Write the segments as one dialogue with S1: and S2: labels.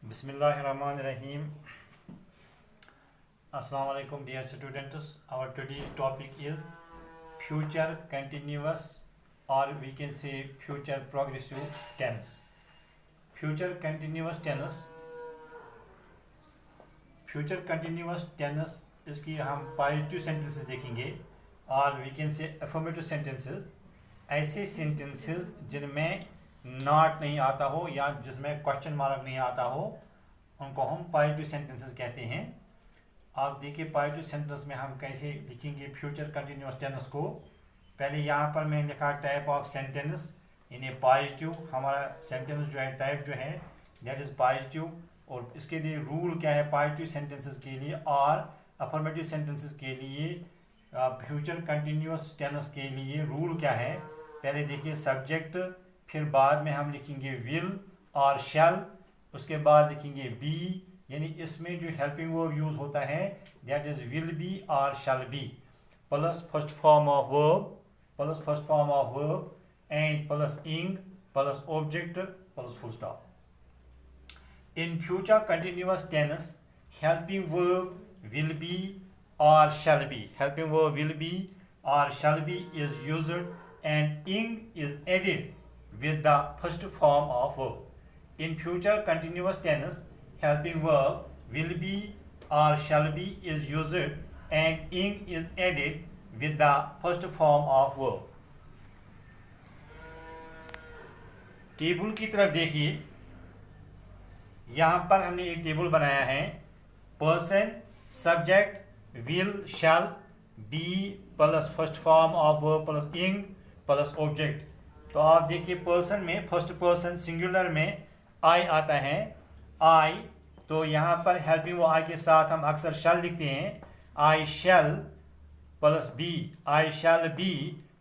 S1: Bismillahirrahmanirrahim. Assalamu alaikum dear students. Our today's topic is future continuous, or we can say future progressive tense. Future continuous tense. Future continuous tense इसकी हम positive sentences देखेंगे और we can say affirmative sentences, ऐसे sentences जिनमें not नहीं आता हो या जिसमें क्वेश्चन मार्क नहीं आता हो उनको हम पॉजिटिव सेंटेंसेस कहते हैं। आप देखिए पॉजिटिव सेंटेंस में हम कैसे लिखेंगे फ्यूचर कंटिन्यूअस टेंस को। पहले यहाँ पर मैंने लिखा टाइप ऑफ सेंटेंस, यानी पॉजिटिव हमारा सेंटेंस जो है टाइप जो है दैट इज़ पॉजिटिव, और इसके लिए रूल क्या है पॉजिटिव सेंटेंसेस के लिए और अफर्मेटिव सेंटेंसेस के लिए। फ्यूचर कंटिन्यूअस टेंस के लिए रूल क्या है, पहले देखिए सब्जेक्ट, फिर बाद में हम लिखेंगे विल और शैल, उसके बाद लिखेंगे बी, यानी इसमें जो हेल्पिंग वर्ब यूज़ होता है दैट इज़ विल बी और shall be, plus first form of verb and plus ing plus object plus full stop. In future continuous tense, helping verb will be or shall be. Helping verb will be or shall be is used and ing is added with the first form of verb. In future continuous tense, helping verb will be or shall be is used and ing is added with the first form of verb. Table की तरफ देखिए, यहाँ पर हमने एक table बनाया है, person, subject, will, shall, be plus first form of verb plus ing plus object. तो आप देखिए पर्सन में फर्स्ट पर्सन सिंगुलर में आई आता है, आई, तो यहाँ पर हेल्पिंग वो आई के साथ हम अक्सर शैल लिखते हैं, I shall plus be, I shall be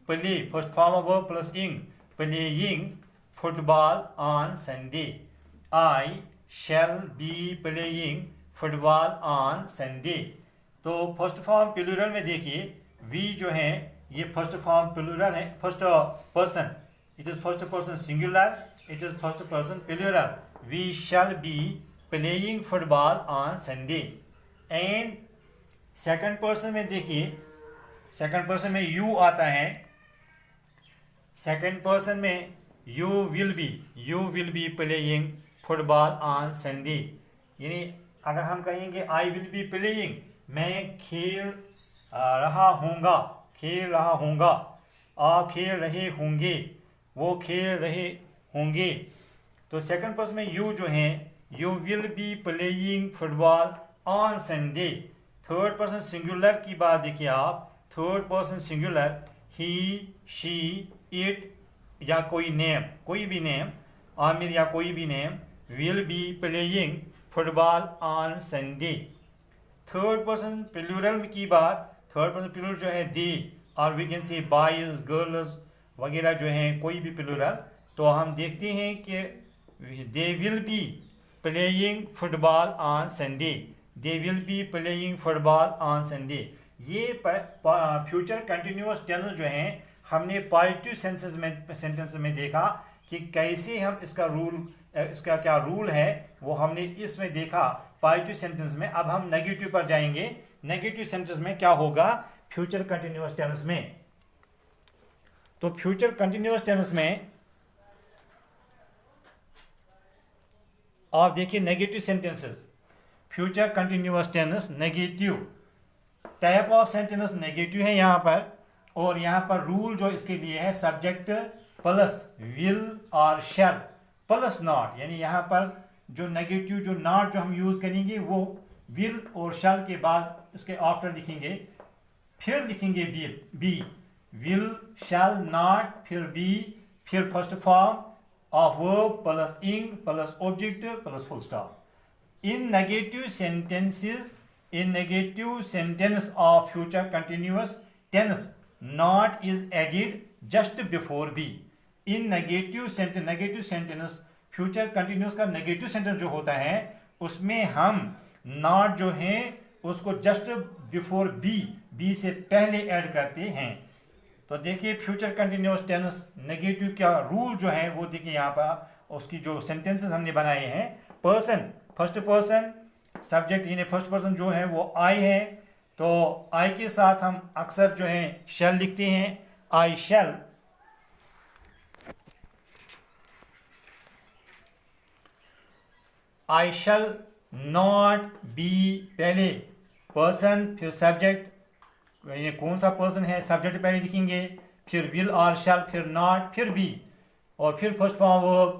S1: play first form of verb plus ing, playing football on Sunday, I shall be playing football on Sunday। तो फर्स्ट फॉर्म प्लूरल में देखिए वी जो है ये फर्स्ट फॉर्म प्लूरल है, first person, it is first person singular, it is first person plural, we shall be playing football on Sunday. And second person में देखिए, second person में you आता है, सेकंड पर्सन में you will be playing football on Sunday, यानी अगर हम कहेंगे आई विल बी प्लेइंग, मैं खेल रहा हूँगा, आप खेल रहे होंगे, वो खेल रहे होंगे। तो सेकंड पर्सन में यू जो है you will be playing football on Sunday. Third person singular की बात देखिए आप, third person singular he, she, it या कोई नेम, कोई भी नेम, आमिर या कोई भी name, will be playing football on Sunday। Third person plural की बात, थर्ड पर्सन प्लूरल जो है दे, और we can say boys, girls वगैरह जो हैं कोई भी प्लूरल, तो हम देखते हैं कि they will be playing football on Sunday, they will be playing football on Sunday. ये फ्यूचर कंटिन्यूअस टेंस जो हैं हमने पॉजिटिव सेंटेंस में देखा कि कैसे हम इसका रूल, इसका क्या रूल है वो हमने इसमें देखा पॉजिटिव सेंटेंस में। अब हम नेगेटिव पर जाएंगे, नेगेटिव सेंटेंस में क्या होगा फ्यूचर कंटिन्यूअस टेंस में। तो फ्यूचर कंटिन्यूअस टेंस में आप देखिए negative sentences, future continuous tense negative, type of sentence negative है यहाँ पर, और यहाँ पर रूल जो इसके लिए है सब्जेक्ट प्लस विल और शैल प्लस नॉट, यानी यहाँ पर जो नेगेटिव जो नॉट जो हम यूज़ करेंगे वो विल और शैल के बाद उसके आफ्टर लिखेंगे, फिर लिखेंगे बी, विल शैल नॉट, फिर बी, फिर first form of verb plus ing plus object plus full stop. In negative sentence of future continuous tense not is added just before be. In negative sentence future continuous का negative sentence जो होता है उसमें हम not जो है उसको just before B से पहले ऐड करते हैं। तो देखिए फ्यूचर कंटिन्यूअस टेंस नेगेटिव का रूल जो है वो देखिए यहाँ पर उसकी जो सेंटेंसेस हमने बनाए हैं, पर्सन फर्स्ट पर्सन, सब्जेक्ट यानी फर्स्ट पर्सन जो है वो आई है, तो आई के साथ हम अक्सर जो है शैल लिखते हैं। I shell, I shall not B, पहले पर्सन फिर सब्जेक्ट, ये कौन सा पर्सन है सब्जेक्ट पहले लिखेंगे, फिर विल और शैल, फिर नॉट, फिर बी, और फिर first form verb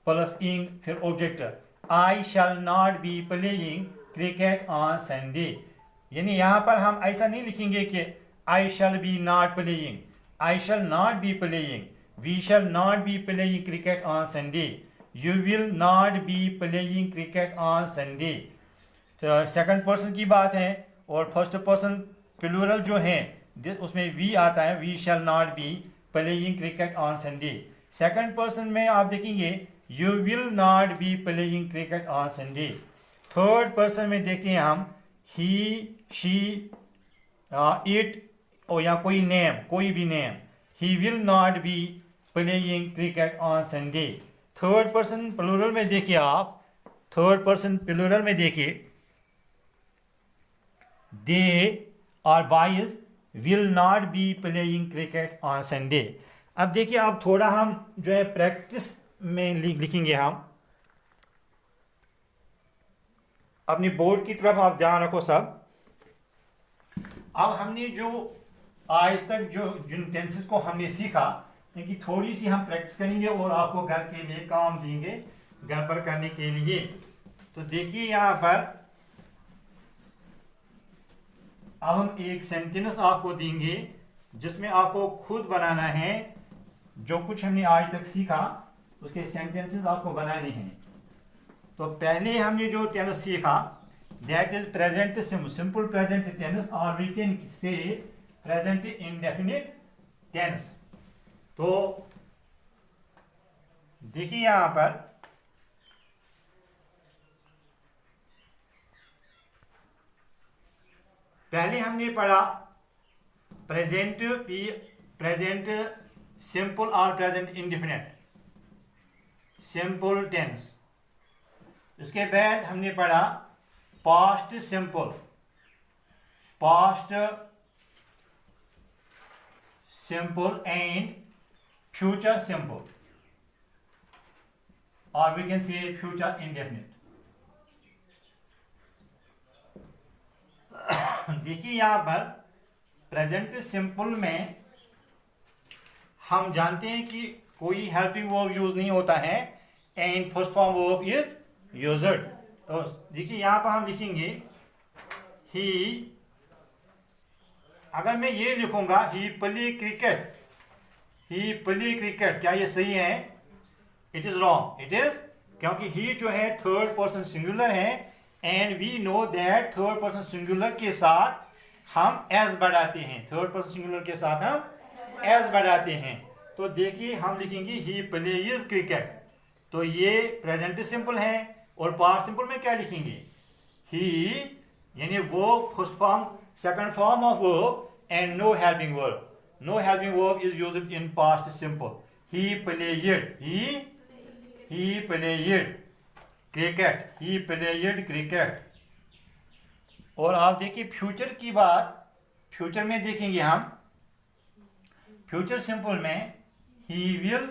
S1: plus ing, फिर object. I shall not be playing cricket on Sunday, यानी यहाँ पर हम ऐसा नहीं लिखेंगे कि I shall be not playing, I shall not be playing, we shall not be playing cricket on Sunday, you will not be playing cricket on Sunday. तो second person की बात है, और फर्स्ट पर्सन प्लूरल जो है उसमें we आता है, we shall not be playing cricket on Sunday. Second person में आप देखेंगे you will not be playing cricket on Sunday. Third person में देखते हैं हम ही, शी, इट, और या कोई नेम, कोई भी name, he will not be playing cricket on Sunday. Third person plural में देखिए आप, थर्ड पर्सन प्लूरल में देखिए दे और boys will not be playing cricket on Sunday. अब देखिए आप थोड़ा हम जो है प्रैक्टिस में लिखेंगे, हम अपनी बोर्ड की तरफ आप ध्यान रखो सब। अब हमने जो आज तक जो जिन टेंसेस को हमने सीखा इनकी थोड़ी सी हम प्रैक्टिस करेंगे और आपको घर के लिए काम देंगे घर पर करने के लिए। तो देखिए यहाँ पर अब हम एक सेंटेंस आपको देंगे जिसमें आपको खुद बनाना है, जो कुछ हमने आज तक सीखा उसके सेंटेंसेस आपको बनाने हैं। तो पहले हमने जो टेंस सीखा that is present simple present tense, और we can say present indefinite tense. तो देखिए यहां पर पहले हमने पढ़ा प्रेजेंट सिंपल और प्रेजेंट इंडेफिनिट सिंपल टेंस। इसके बाद हमने पढ़ा past simple, past simple and future simple, और we can say future indefinite. देखिए यहां पर प्रेजेंट सिंपल में हम जानते हैं कि कोई हेल्पिंग वर्ब यूज नहीं होता है and first form verb is used. तो देखिए यहां पर हम लिखेंगे ही, अगर मैं ये लिखूंगा he play cricket, he play cricket, क्या ये सही है? It is wrong, it is, क्योंकि ही जो है थर्ड पर्सन सिंगुलर है and we know that third person singular के साथ हम एस बढ़ाते हैं, थर्ड पर्सन सिंगुलर के साथ हम एस बढ़ाते हैं। तो देखिए हम लिखेंगे ही प्लेज क्रिकेट, तो ये प्रेजेंट सिंपल है। और पास्ट सिंपल में क्या लिखेंगे? ही, यानी वो first form second form of verb and no helping verb, no helping verb is used in past simple. He played, he played cricket, he played cricket. और आप देखिए फ्यूचर की बात, फ्यूचर में देखेंगे हम, फ्यूचर सिंपल में he will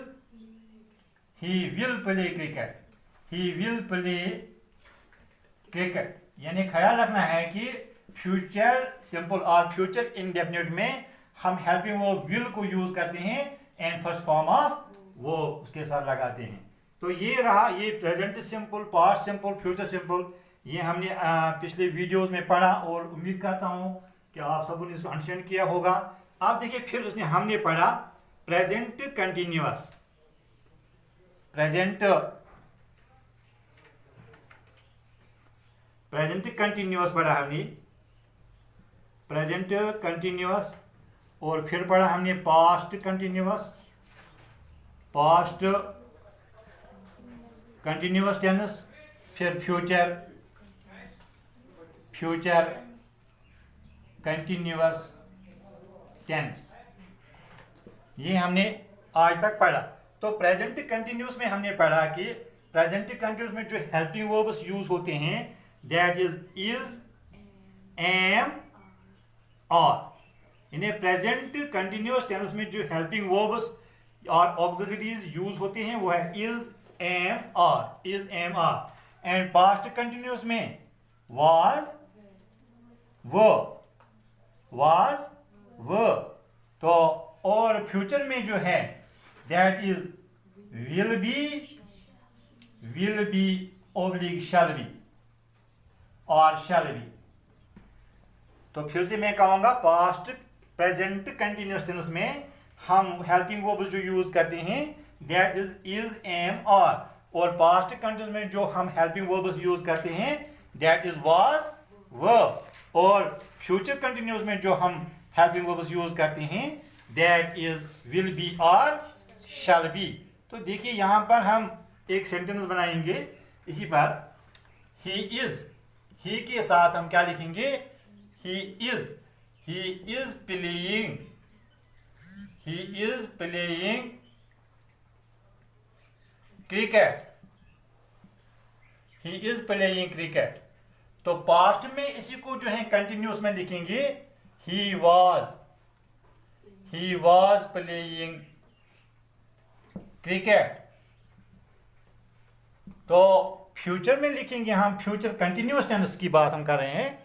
S1: play cricket, he will play cricket. यानी ख्याल रखना है कि फ्यूचर सिंपल और फ्यूचर इंडेफिनिट में हम हेल्पिंग वर्ब विल को यूज करते हैं एंड फर्स्ट फॉर्म ऑफ वो उसके साथ लगाते हैं। तो ये रहा, ये present simple, past simple, future simple, ये हमने पिछले वीडियोस में पढ़ा और उम्मीद करता हूं कि आप सबने इसको अंडरस्टैंड किया होगा। आप देखिए फिर उसने हमने पढ़ा प्रेजेंट कंटिन्यूअस, प्रेजेंट कंटिन्यूअस पढ़ा हमने, प्रेजेंट कंटिन्यूअस। और फिर पढ़ा हमने past continuous, past continuous tense, फिर फ्यूचर कंटिन्यूअस टेंस, ये हमने आज तक पढ़ा। तो प्रेजेंट कंटिन्यूअस में हमने पढ़ा कि प्रेजेंट कंटिन्यूस में जो हेल्पिंग वर्ब्स यूज होते हैं दैट इज एम आर। इन्हें प्रेजेंट कंटिन्यूस टेंस में जो हेल्पिंग वर्ब्स और ऑक्सिलरीज यूज होते हैं वो है is am are. And past continuous में was तो और फ्यूचर में जो है that is will be oblique shall be और shall be। तो फिर से मैं कहूंगा पास्ट प्रेजेंट कंटिन्यूस टेंस में हम हेल्पिंग वर्ब्स जो यूज करते हैं दैट इज एम आर, और पास्ट कंटिन्यूस में जो हम हेल्पिंग वर्ब्स यूज करते हैं दैट इज was, और फ्यूचर कंटिन्यूस में जो हम हेल्पिंग वर्ब्स यूज करते हैं दैट इज will be और shall be। तो देखिए यहां पर हम एक सेंटेंस बनाएंगे इसी पर। ही के साथ हम क्या लिखेंगे? He is playing cricket. He is playing cricket. तो पास्ट में इसी को जो है कंटिन्यूस में लिखेंगे ही वाज प्लेइंग क्रिकेट। तो फ्यूचर में लिखेंगे हम, फ्यूचर कंटिन्यूस टेंस की बात हम कर रहे हैं,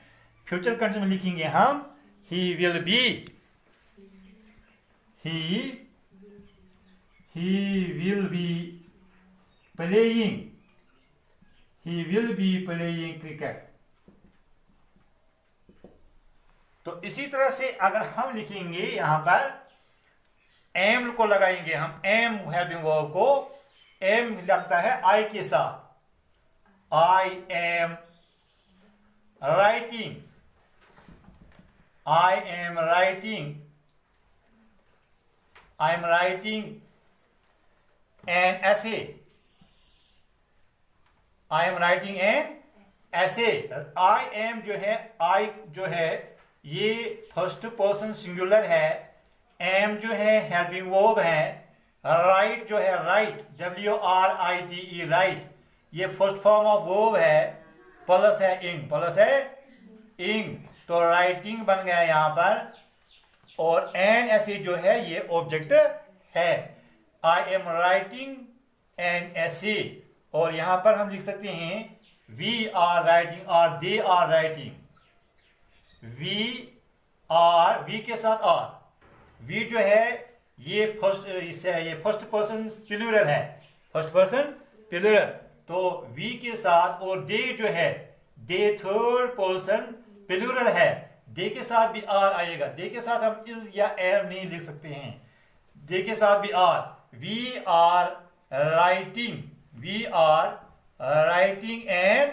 S1: फ्यूचर कंटिन्यूस में लिखेंगे हम he will be playing cricket. तो इसी तरह से अगर हम लिखेंगे यहां पर एम को लगाएंगे हम, एम हेल्पिंग वर्ब को एम लगता है आई के साथ। आई एम राइटिंग एन ऐसे। आई एम राइटिंग एन ऐसे। आई एम जो है, आई जो है ये फर्स्ट पर्सन सिंगुलर है, एम जो है हेल्पिंग वर्ब है, राइट जो है राइट WRITE राइट ये फर्स्ट फॉर्म ऑफ वर्ब है, प्लस है इंग तो राइटिंग बन गया यहां पर, और एन ऐसे जो है ये ऑब्जेक्ट है। आई एम राइटिंग एन ऐसे, और यहां पर हम लिख सकते हैं वी आर राइटिंग और दे आर राइटिंग। वी के साथ आर, वी जो है ये फर्स्ट पर्सन प्लूरल है, फर्स्ट पर्सन प्लूरल। तो वी के साथ, और दे जो है दे थर्ड पर्सन प्लूरल है, दे के साथ भी आर आएगा। दे के साथ हम इज या एम नहीं लिख सकते हैं, दे के साथ भी are. We are writing N